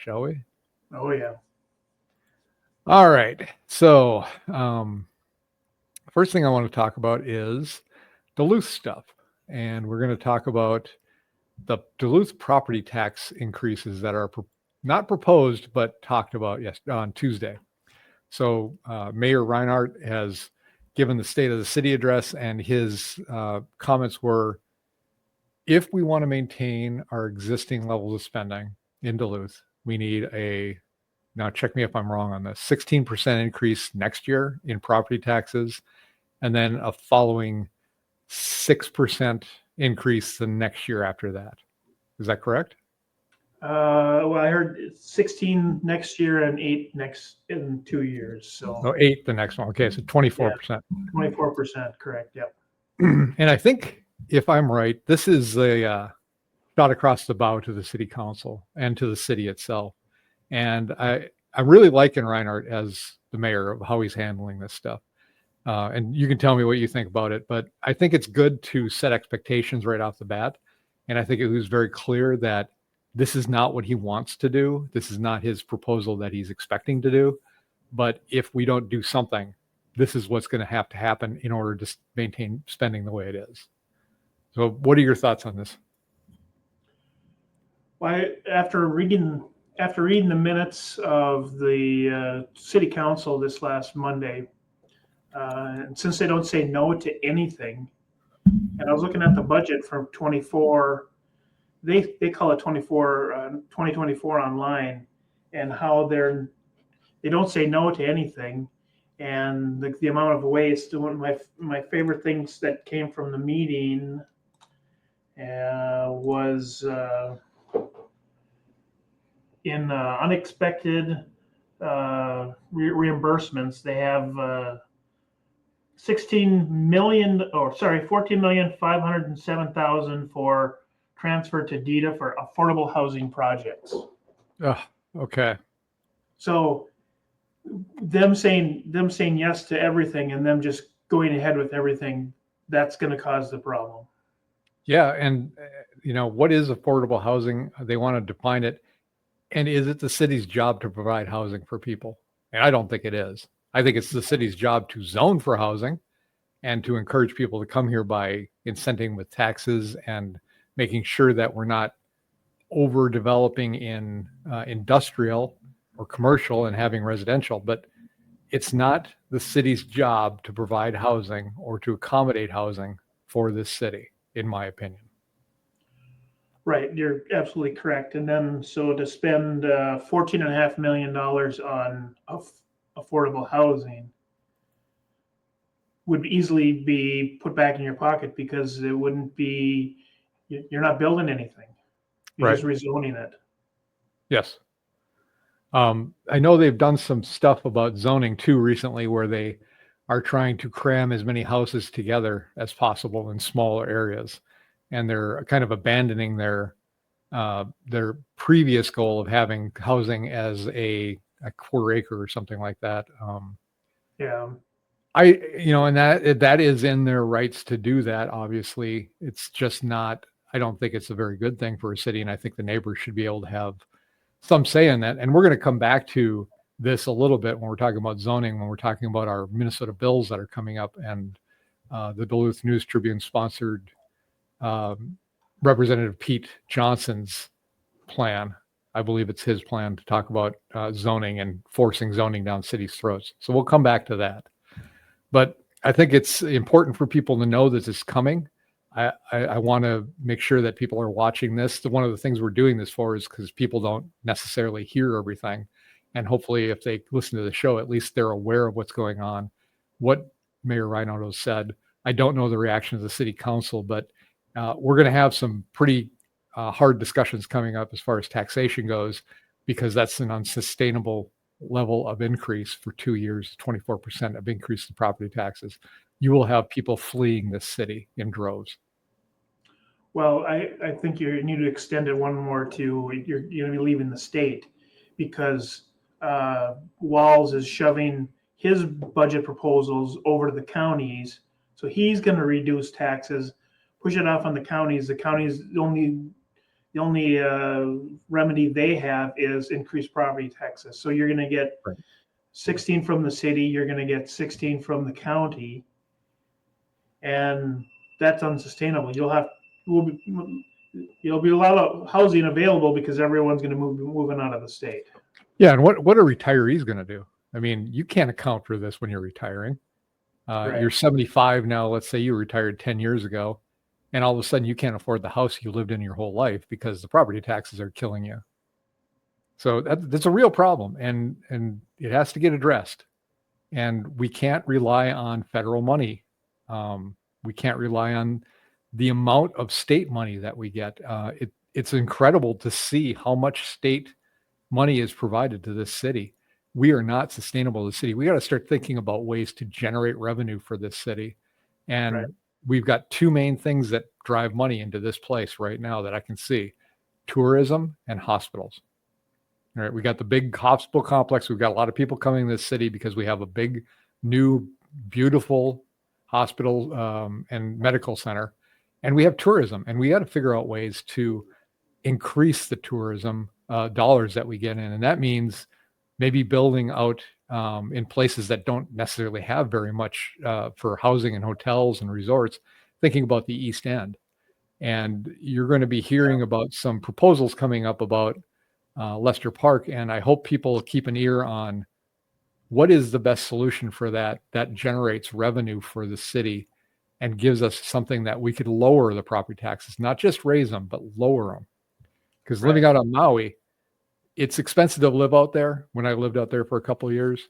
shall we? Oh, yeah. All right. So, first thing I want to talk about is Duluth stuff. And we're going to talk about the Duluth property tax increases that are not proposed, but talked about on Tuesday. So Mayor Reinhardt has given the State of the City address, and his comments were, if we want to maintain our existing levels of spending in Duluth, we need now check me if I'm wrong on this, 16% increase next year in property taxes, and then a following 6% increase the next year after that. Is that correct? Well, I heard 16 next year and 8 in 2 years. So 8 the next one. Okay, so 24%. 24%, correct. Yep. And I think if I'm right, this is a shot across the bow to the city council and to the city itself. And I'm really liking Reinhardt as the mayor of how he's handling this stuff. And you can tell me what you think about it, but I think it's good to set expectations right off the bat. And I think it was very clear that this is not what he wants to do. This is not his proposal that he's expecting to do. But if we don't do something, this is what's going to happen in order to maintain spending the way it is. So what are your thoughts on this? Well, after reading the minutes of the city council this last Monday, and since they don't say no to anything, and I was looking at the budget for 24, they call it 2024 online, and how they don't say no to anything, and the amount of waste. One of my favorite things that came from the meeting was in unexpected reimbursements. They have 14,507,000 for transfer to DETA for affordable housing projects. Okay. So them saying yes to everything and them just going ahead with everything, that's going to cause the problem. Yeah, and what is affordable housing? They want to define it. And is it the city's job to provide housing for people? And I don't think it is. I think it's the city's job to zone for housing and to encourage people to come here by incenting with taxes and making sure that we're not overdeveloping in industrial or commercial and having residential. But it's not the city's job to provide housing or to accommodate housing for this city, in my opinion. Right, you're absolutely correct. And then so to spend $14.5 million on affordable housing would easily be put back in your pocket, because it wouldn't be, you're not building anything. You're Right. just rezoning it. Yes. I know they've done some stuff about zoning too recently, where they are trying to cram as many houses together as possible in smaller areas. And they're kind of abandoning their previous goal of having housing as a quarter acre or something like that. Yeah. And that is in their rights to do that. Obviously, it's just not. I don't think it's a very good thing for a city, and I think the neighbors should be able to have some say in that. And we're going to come back to this a little bit when we're talking about zoning, when we're talking about our Minnesota bills that are coming up, and the Duluth News Tribune sponsored Representative Pete Johnson's plan. I believe it's his plan to talk about zoning and forcing zoning down cities' throats. So we'll come back to that. But I think it's important for people to know that it's coming. I want to make sure that people are watching this. One of the things we're doing this for is because people don't necessarily hear everything. And hopefully if they listen to the show, at least they're aware of what's going on. What Mayor Reinhardt has said, I don't know the reaction of the city council, but we're going to have some pretty hard discussions coming up as far as taxation goes, because that's an unsustainable level of increase for 2 years, 24% of increase in property taxes. You will have people fleeing this city in droves. Well, I think you need to extend it one more to you're going to be leaving the state, because Walz is shoving his budget proposals over to the counties. So he's going to reduce taxes, push it off on the counties. The counties only remedy they have is increased property taxes. So you're going to get Right. 16 from the city, you're going to get 16 from the county, and that's unsustainable. You'll be a lot of housing available because everyone's going to moving out of the state. Yeah, and what are retirees going to do? I mean, you can't account for this when you're retiring. Right. You're 75 now. Let's say you retired 10 years ago, and all of a sudden you can't afford the house you lived in your whole life because the property taxes are killing you. So that's a real problem, and it has to get addressed. And we can't rely on federal money. We can't rely on the amount of state money that we get. It's incredible to see how much state money is provided to this city. We are not sustainable as a city. We got to start thinking about ways to generate revenue for this city. And Right. we've got two main things that drive money into this place right now that I can see: tourism and hospitals. All right, we got the big hospital complex. We've got a lot of people coming to this city because we have a big, new, beautiful hospital and medical center, and we have tourism. And we got to figure out ways to increase the tourism dollars that we get in, and that means maybe building out in places that don't necessarily have very much for housing and hotels and resorts. Thinking about the East End, and you're going to be hearing about some proposals coming up about Lester Park, and I hope people keep an ear on what is the best solution for that generates revenue for the city and gives us something that we could lower the property taxes, not just raise them, but lower them. Because living out on Maui, it's expensive to live out there. When I lived out there for a couple of years,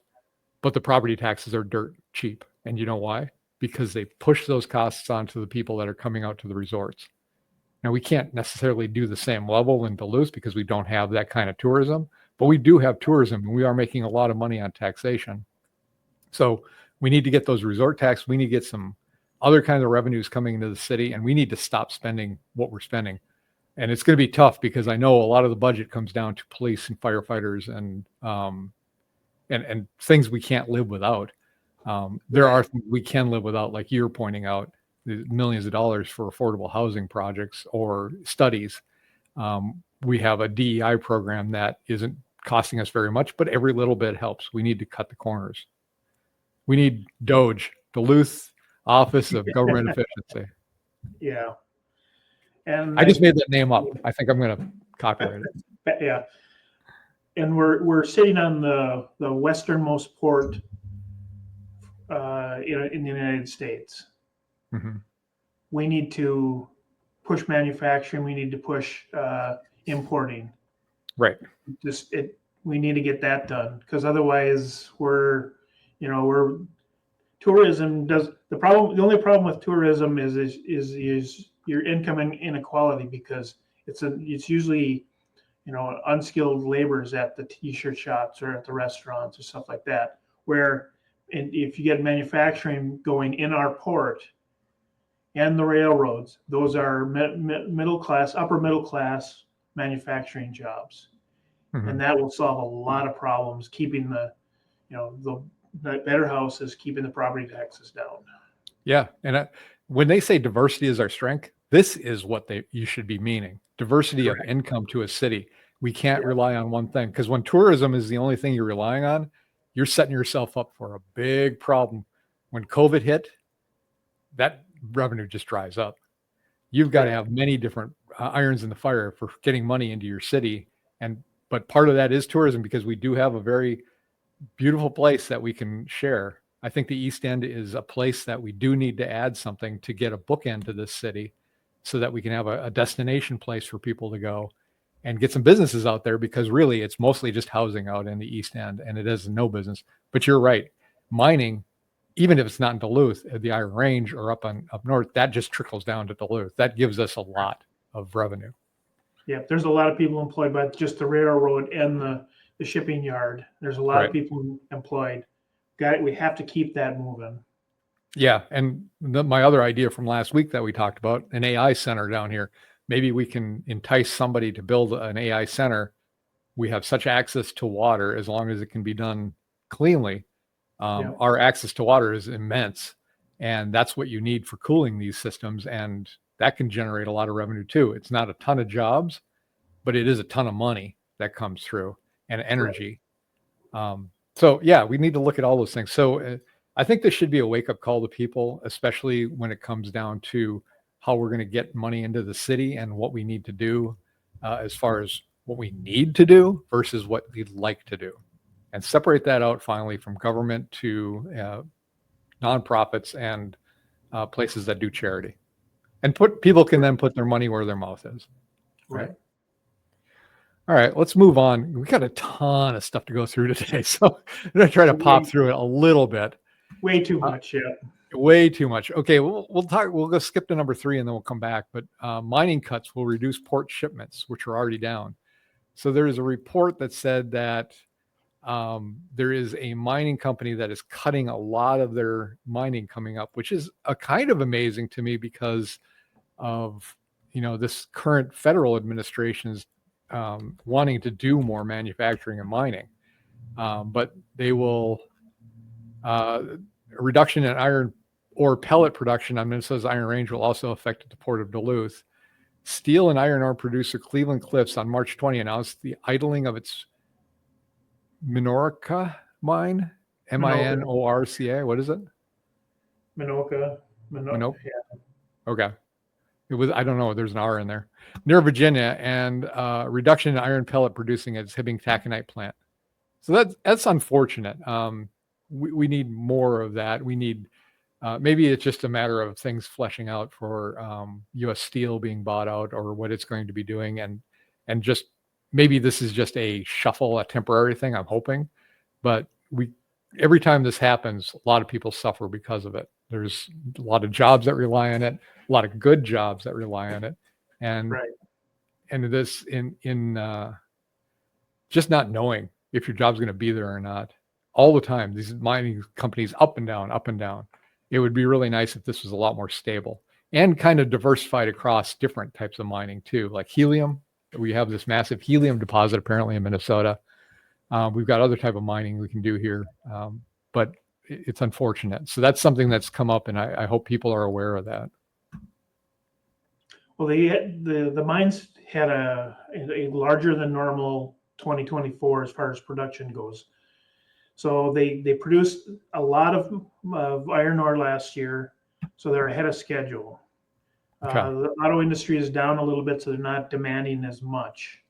but the property taxes are dirt cheap. And you know why? Because they push those costs onto the people that are coming out to the resorts. Now, we can't necessarily do the same level in Duluth because we don't have that kind of tourism, but we do have tourism, and we are making a lot of money on taxation. So we need to get those resort tax. We need to get some other kinds of revenues coming into the city, and we need to stop spending what we're spending. And it's going to be tough because I know a lot of the budget comes down to police and firefighters and things we can't live without. There are things we can live without, like you're pointing out, millions of dollars for affordable housing projects or studies. We have a DEI program that isn't costing us very much, but every little bit helps. We need to cut the corners. We need Duluth Office of Government Efficiency. Yeah. And I just made that name up. I think I'm going to copyright it. Yeah. And we're sitting on the westernmost port in the United States. Mm-hmm. We need to push manufacturing. We need to push importing. Right. We need to get that done because otherwise tourism does the problem. The only problem with tourism is your income inequality because it's usually unskilled laborers at the t-shirt shops or at the restaurants or stuff like that. Where if you get manufacturing going in our port and the railroads, those are middle class, upper middle class manufacturing jobs, and that will solve a lot of problems, keeping the better houses, keeping the property taxes down. Yeah, and when they say diversity is our strength, this is what you should be meaning: diversity of income to a city. We can't rely on one thing, because when tourism is the only thing you're relying on, you're setting yourself up for a big problem. When COVID hit, that revenue just dries up. You've got to have many different irons in the fire for getting money into your city. But part of that is tourism, because we do have a very beautiful place that we can share. I think the East End is a place that we do need to add something to get a bookend to this city so that we can have a destination place for people to go and get some businesses out there, because really it's mostly just housing out in the East End and it is no business. But you're right. Mining, even if it's not in Duluth, at the Iron Range or up north, that just trickles down to Duluth. That gives us a lot of revenue. Yeah, there's a lot of people employed by just the railroad and the shipping yard. There's a lot of people employed. We have to keep that moving. Yeah, and my other idea from last week that we talked about, an AI center down here. Maybe we can entice somebody to build an AI center. We have such access to water, as long as it can be done cleanly. Our access to water is immense, and that's what you need for cooling these systems, and that can generate a lot of revenue too. It's not a ton of jobs, but it is a ton of money that comes through and energy. So yeah, we need to look at all those things. So I think this should be a wake up call to people, especially when it comes down to how we're going to get money into the city and what we need to do as far as what we need to do versus what we'd like to do, and separate that out finally from government to nonprofits and places that do charity, and people can then put their money where their mouth is. Right. All right, let's move on. We got a ton of stuff to go through today, so I'm going to try to pop through it a little bit. Way too much, yeah. Way too much. Okay, we'll talk. We'll go skip to number 3 and then we'll come back. But mining cuts will reduce port shipments, which are already down. So there is a report that said that there is a mining company that is cutting a lot of their mining coming up, which is a kind of amazing to me because of this current federal administration's wanting to do more manufacturing and mining, but they will a reduction in iron ore pellet production on Minnesota's Iron Range will also affect the port of Duluth. Steel and iron ore producer Cleveland Cliffs on March 20 announced the idling of its Minorca mine, Minorca. What is it? Minocca. Minocca. Yeah. Okay. It was, I don't know, there's an R in there. Near Virginia, and reduction in iron pellet producing at its Hibbing taconite plant. So that's unfortunate. We need more of that. We need, maybe it's just a matter of things fleshing out for U.S. Steel being bought out or what it's going to be doing. And just maybe this is just a shuffle, a temporary thing, I'm hoping. But every time this happens, a lot of people suffer because of it. There's a lot of jobs that rely on it, a lot of good jobs that rely on it. And this in just not knowing if your job's going to be there or not all the time. These mining companies up and down, up and down. It would be really nice if this was a lot more stable and kind of diversified across different types of mining too, like helium. We have this massive helium deposit apparently in Minnesota. We've got other type of mining we can do here, but it's unfortunate. So that's something that's come up, and I hope people are aware of that. Well, the mines had a larger than normal 2024 as far as production goes. So they produced a lot of iron ore last year, so they're ahead of schedule. Okay. The auto industry is down a little bit, so they're not demanding as much.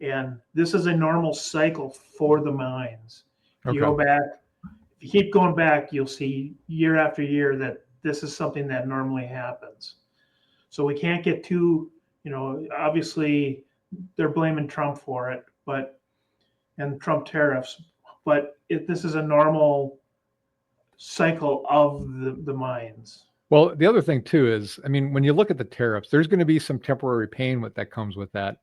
And this is a normal cycle for the mines. If you go back, if you keep going back, you'll see year after year that this is something that normally happens. So we can't get too, obviously they're blaming Trump for it, and Trump tariffs, but this is a normal cycle of the mines. Well, the other thing too is, I mean, when you look at the tariffs, there's going to be some temporary pain that comes with that.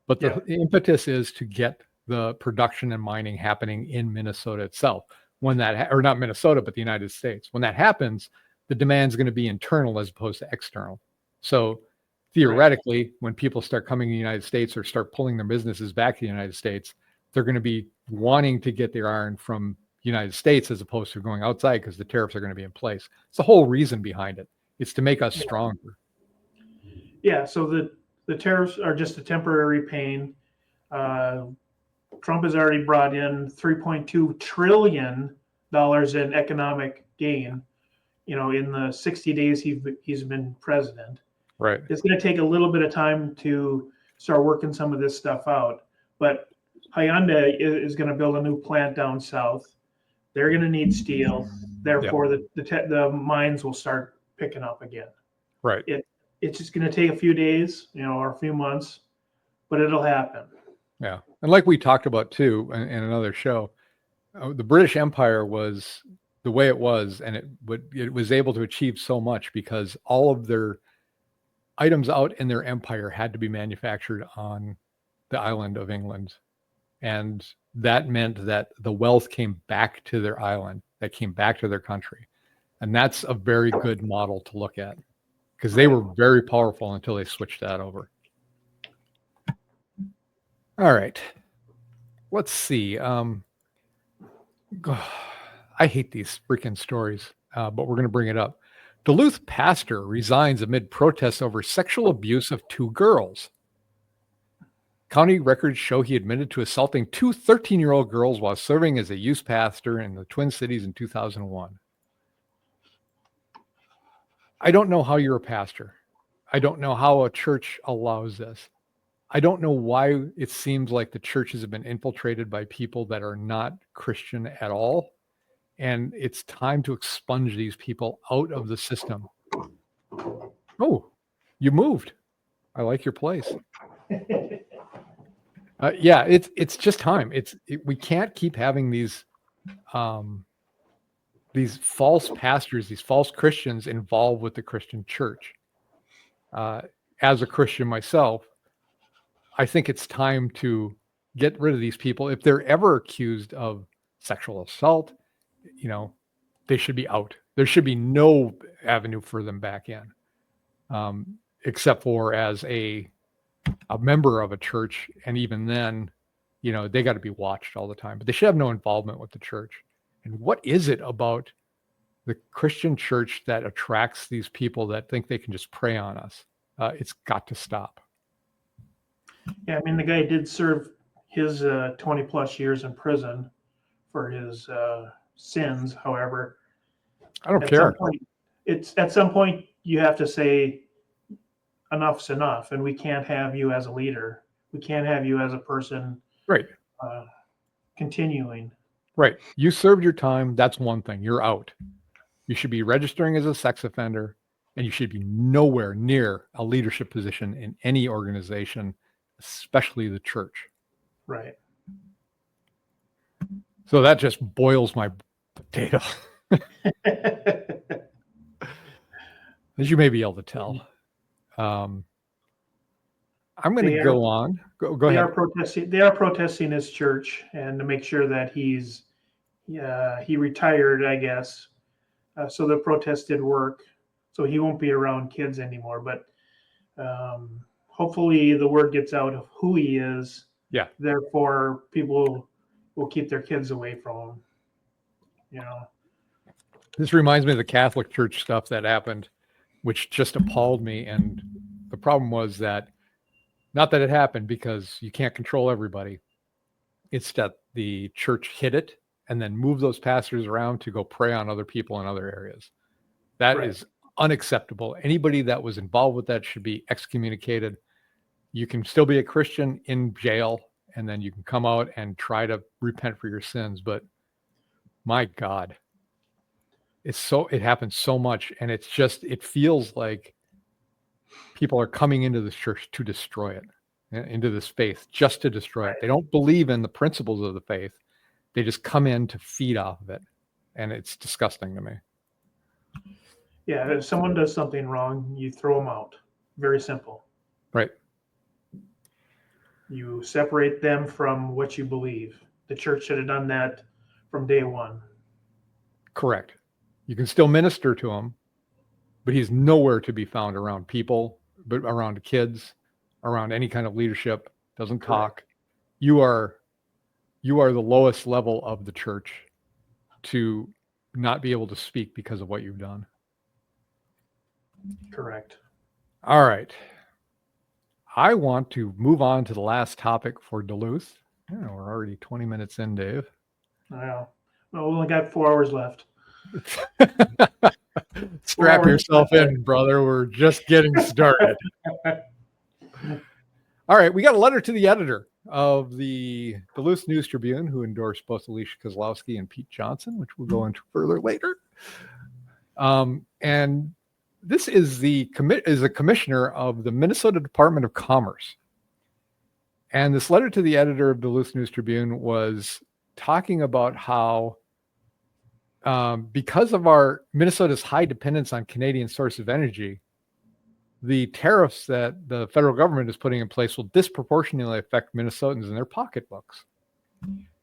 But the impetus is to get the production and mining happening in Minnesota itself. When that, or not Minnesota, but the United States. When that happens, the demand is going to be internal as opposed to external. So theoretically, when people start coming to the United States or start pulling their businesses back to the United States, they're going to be wanting to get their iron from the United States as opposed to going outside because the tariffs are going to be in place. It's the whole reason behind it. It's to make us stronger. Yeah, so the tariffs are just a temporary pain. Trump has already brought in $3.2 trillion in economic gain, in the 60 days he's been president. Right. It's going to take a little bit of time to start working some of this stuff out. But Hyundai is going to build a new plant down south. They're going to need steel. Therefore, the mines will start picking up again. Right. It's just going to take a few days, or a few months, but it'll happen. Yeah. And like we talked about too in another show, the British Empire was the way it was, and it was able to achieve so much because all of their items out in their empire had to be manufactured on the island of England. And that meant that the wealth came back to their island, that came back to their country. And that's a very good model to look at because they were very powerful until they switched that over. All right. Let's see. I hate these freaking stories, but we're going to bring it up. Duluth pastor resigns amid protests over sexual abuse of 2 girls. County records show he admitted to assaulting two 13-year-old girls while serving as a youth pastor in the Twin Cities in 2001. I don't know how you're a pastor. I don't know how a church allows this. I don't know why it seems like the churches have been infiltrated by people that are not Christian at all. And it's time to expunge these people out of the system. Oh, you moved. I like your place. Yeah, it's just time. We can't keep having these false pastors, these false Christians involved with the Christian church. As a Christian myself, I think it's time to get rid of these people. If they're ever accused of sexual assault, they should be out. There should be no avenue for them back in, except for as a member of a church. And even then, they got to be watched all the time, but they should have no involvement with the church. And what is it about the Christian church that attracts these people that think they can just prey on us? It's got to stop. Yeah, I mean, the guy did serve his 20 plus years in prison for his sins. However, I don't care. At some point you have to say enough's enough, and we can't have you as a leader. We can't have you as a person. Right. Continuing. Right. You served your time. That's one thing. You're out. You should be registering as a sex offender, and you should be nowhere near a leadership position in any organization, especially the church. Right. So that just boils my potato. As you may be able to tell. I'm going to go on. Go ahead. They are protesting his church, and to make sure that he retired, I guess. So the protest did work. So he won't be around kids anymore. But hopefully the word gets out of who he is. Yeah. Therefore, people will keep their kids away from him. This reminds me of the Catholic Church stuff that happened, which just appalled me. And the problem was that, not that it happened because you can't control everybody. It's that the church hid it and then moved those pastors around to go prey on other people in other areas. That is unacceptable. Anybody that was involved with that should be excommunicated. You can still be a Christian in jail, and then you can come out and try to repent for your sins. But my God, it happens so much. And it feels like people are coming into this church to destroy it, into this faith, just to destroy it. They don't believe in the principles of the faith. They just come in to feed off of it. And it's disgusting to me. Yeah, if someone does something wrong, you throw them out. Very simple. Right. You separate them from what you believe. The church should have done that from day one. Correct. You can still minister to him, but he's nowhere to be found around people, but around kids, around any kind of leadership. Doesn't talk. You are the lowest level of the church to not be able to speak because of what you've done. Correct. All right. I want to move on to the last topic for Duluth. We're already 20 minutes in, Dave. Well, we only got 4 hours left. Strap yourself in, brother. We're just getting started. All right. We got a letter to the editor of the Duluth News Tribune, who endorsed both Alicia Kozlowski and Pete Johnson, which we'll go into further later. And this is a commissioner of the Minnesota Department of Commerce. And this letter to the editor of Duluth News Tribune was talking about how because of our Minnesota's high dependence on Canadian source of energy, the tariffs that the federal government is putting in place will disproportionately affect Minnesotans in their pocketbooks.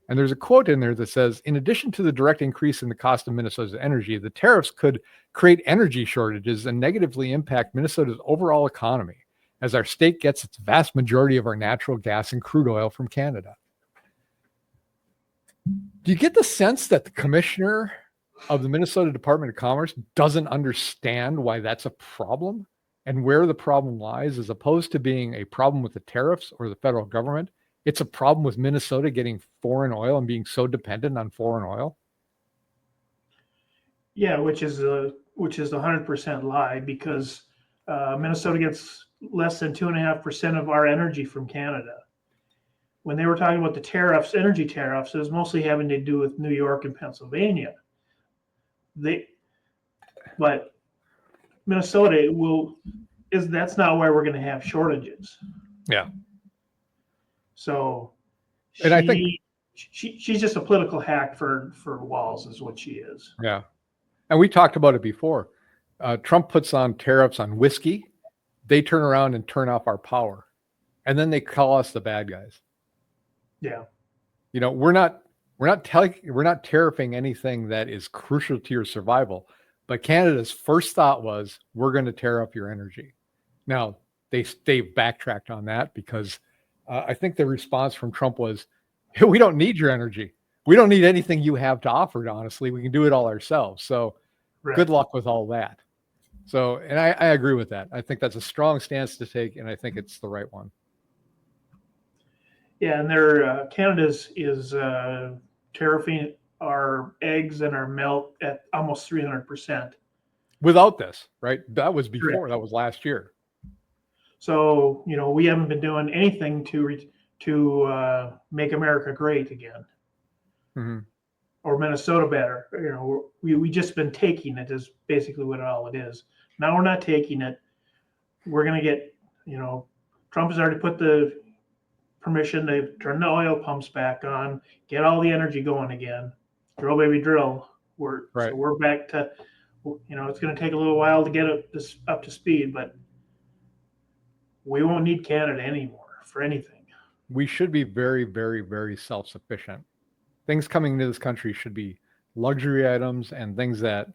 And there's a quote in there that says, in addition to the direct increase in the cost of Minnesota's energy, the tariffs could create energy shortages and negatively impact Minnesota's overall economy, as our state gets its vast majority of our natural gas and crude oil from Canada. Do you get the sense that the commissioner of the Minnesota Department of Commerce doesn't understand why that's a problem? And where the problem lies, as opposed to being a problem with the tariffs or the federal government, it's a problem with Minnesota getting foreign oil and being so dependent on foreign oil. Yeah, which is a 100% lie, because Minnesota gets less than 2.5% of our energy from Canada. When they were talking about the tariffs, energy tariffs, it was mostly having to do with New York and Pennsylvania. But Minnesota that's not where we're going to have shortages. Yeah. So And I think, she's just a political hack for Walz, is what she is. yeah. And we talked about it before. Trump puts on tariffs on whiskey. They turn around and turn off our power. And then they call us the bad guys. Yeah. You know, we're not tariffing anything that is crucial to your survival. But Canada's first thought was, we're going to tariff your energy. Now, they've backtracked on that because I think the response from Trump was, we don't need your energy. We don't need anything you have to offer, honestly. We can do it all ourselves. So good luck with all that. So, and I agree with that. I think that's a strong stance to take, and I think it's the right one. Yeah, and Canada's is tariffing our eggs and our milk at almost 300%. Without this, right? That was before. Correct. That was last year. So, we haven't been doing anything to make America great again, or Minnesota better. We just been taking it, is basically what all it is. Now we're not taking it. We're going to get, Trump has already put the permission to turn the oil pumps back on, get all the energy going again. Drill, baby, drill. So we're back to, it's going to take a little while to get up to speed, but we won't need Canada anymore for anything. We should be very, very, very self-sufficient. Things coming into this country should be luxury items and things that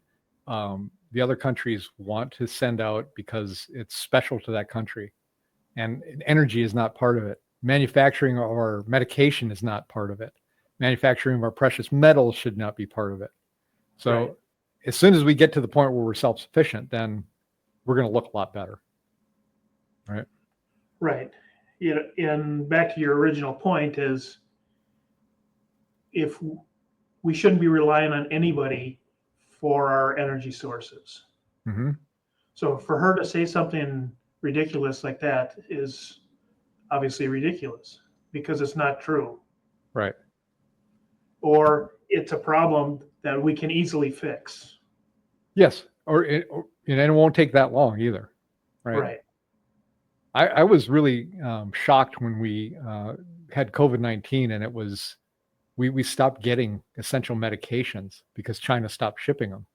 the other countries want to send out because it's special to that country. And energy is not part of it. Manufacturing our medication is not part of it. Manufacturing of our precious metals should not be part of it. So as soon as we get to the point where we're self-sufficient, then we're going to look a lot better. Right. Right. And back to your original point is, if we shouldn't be relying on anybody for our energy sources. So for her to say something ridiculous like that is obviously ridiculous, because it's not true. Right. Or it's a problem that we can easily fix. Yes. And it won't take that long either. Right. I was really shocked when we had COVID-19 and it was, we stopped getting essential medications because China stopped shipping them.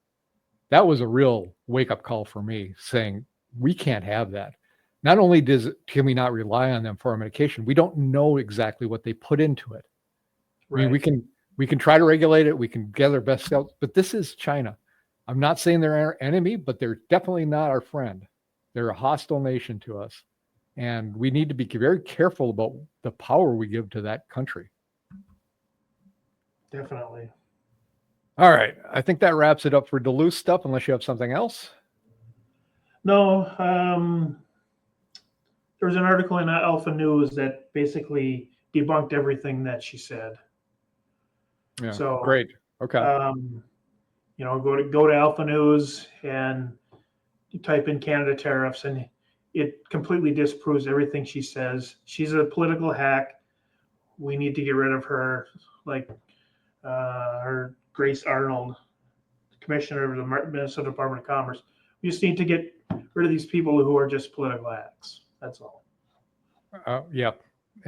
That was a real wake-up call for me, saying we can't have that. Not only can we not rely on them for our medication, we don't know exactly what they put into it. Right. I mean, we can try to regulate it. We can get our best self, but this is China. I'm not saying they're our enemy, but they're definitely not our friend. They're a hostile nation to us. And we need to be very careful about the power we give to that country. Definitely. All right. I think that wraps it up for Duluth stuff, unless you have something else. No. There was an article in Alpha News that basically debunked everything that she said. Yeah. So great. Okay. Go to Alpha News and you type in Canada tariffs, and it completely disproves everything she says. She's a political hack. We need to get rid of her, like her Grace Arnold, commissioner of the Minnesota Department of Commerce. We just need to get rid of these people who are just political hacks. That's all. Yeah.